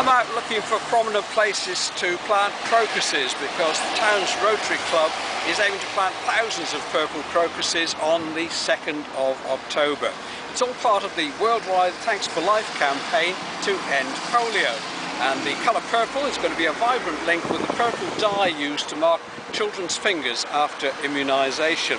I'm out looking for prominent places to plant crocuses because the town's Rotary Club is aiming to plant thousands of purple crocuses on the 2nd of October. It's all part of the worldwide Thanks for Life campaign to end polio. And the colour purple is going to be a vibrant link with the purple dye used to mark children's fingers after immunisation.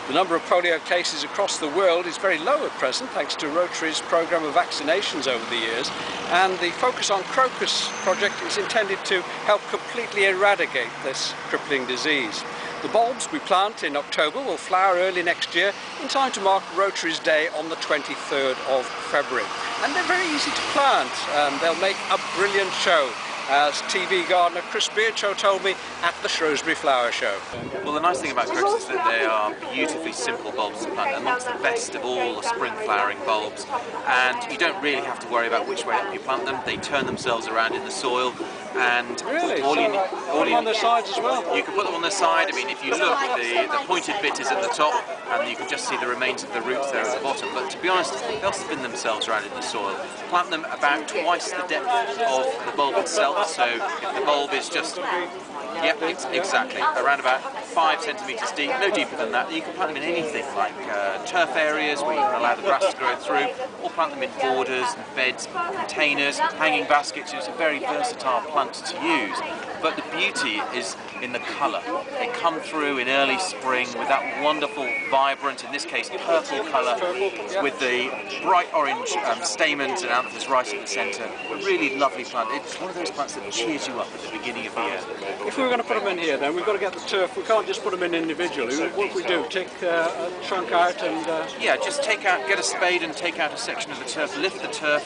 The number of polio cases across the world is very low at present thanks to Rotary's programme of vaccinations over the years, and the Focus on Crocus project is intended to help completely eradicate this crippling disease. The bulbs we plant in October will flower early next year in time to mark Rotary's Day on the 23rd of February. And they're very easy to plant. They'll make a brilliant show, as TV gardener Chris Beardshaw told me at the Shrewsbury Flower Show. Well, the nice thing about crocus is that they are beautifully simple bulbs to plant, amongst the best of all the spring flowering bulbs, and you don't really have to worry about which way up you plant them. They turn themselves around in the soil, and really? All you on their sides as well? You can put them on their side. I mean, if you look, the pointed bit is at the top, and you can just see the remains of the roots there at the bottom. But to be honest, they'll spin themselves around in the soil. Plant them about twice the depth of the bulb itself. So if the bulb is just, yep, exactly, around about 5 centimetres deep, no deeper than that. You can plant them in anything like turf areas where you can allow the grass to grow through, or plant them in borders and beds, containers, hanging baskets. It's a very versatile plant to use. But the beauty is in the colour. They come through in early spring with that wonderful, vibrant, in this case purple colour, with the bright orange stamens and anthers right at the centre. A really lovely plant. It's one of those plants that cheers you up at the beginning of the year. If we were going to put them in here then, we've got to get the turf. We can't just put them in individually. What we do, take a chunk out and... Yeah, just get a spade and take out a section of the turf, lift the turf,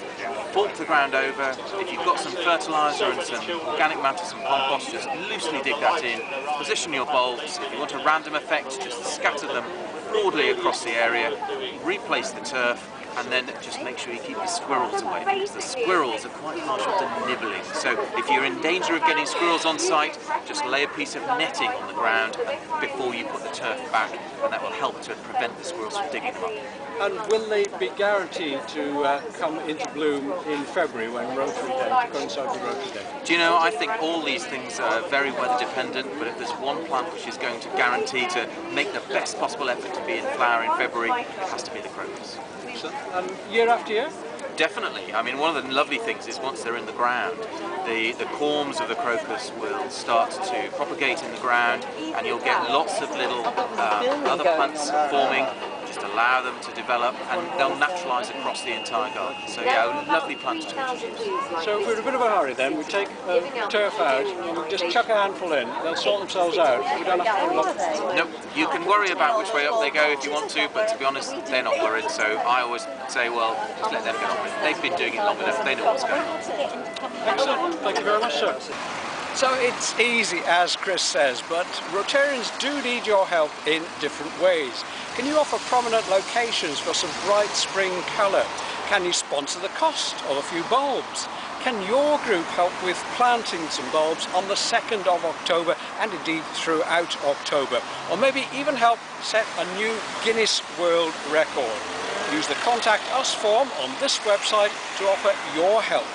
fork the ground over. If you've got some fertiliser and some organic matter, some compost, just loosely dig that in. Position your bulbs. If you want a random effect, just scatter them broadly across the area, replace the turf, and then just make sure you keep the squirrels away, because the squirrels are quite partial to nibbling. So if you're in danger of getting squirrels on site, just lay a piece of netting on the ground before you put the turf back, and that will help to prevent the squirrels from digging them up. And will they be guaranteed to come into bloom in February when Rotary Day, to coincide with Rotary Day? Do you know, I think all these things are very weather dependent, but if there's one plant which is going to guarantee to make the best possible effort to be in flower in February, it has to be the crocus. And year after year? Definitely. I mean, one of the lovely things is once they're in the ground, the corms of the crocus will start to propagate in the ground, and you'll get lots of little other plants forming. Just allow them to develop, and they'll naturalise across the entire garden. So yeah, lovely plants to introduce. So if we're in a bit of a hurry then, we take turf out, and we just chuck a handful in, they'll sort themselves out. We don't have to put them up. Nope, you can worry about which way up they go if you want to, but to be honest, they're not worried. So I always say, well, just let them get on with it. They've been doing it long enough, they know what's going on. Excellent, thank you very much, sir. So it's easy, as Chris says, but Rotarians do need your help in different ways. Can you offer prominent locations for some bright spring colour? Can you sponsor the cost of a few bulbs? Can your group help with planting some bulbs on the 2nd of October and indeed throughout October? Or maybe even help set a new Guinness World Record? Use the Contact Us form on this website to offer your help.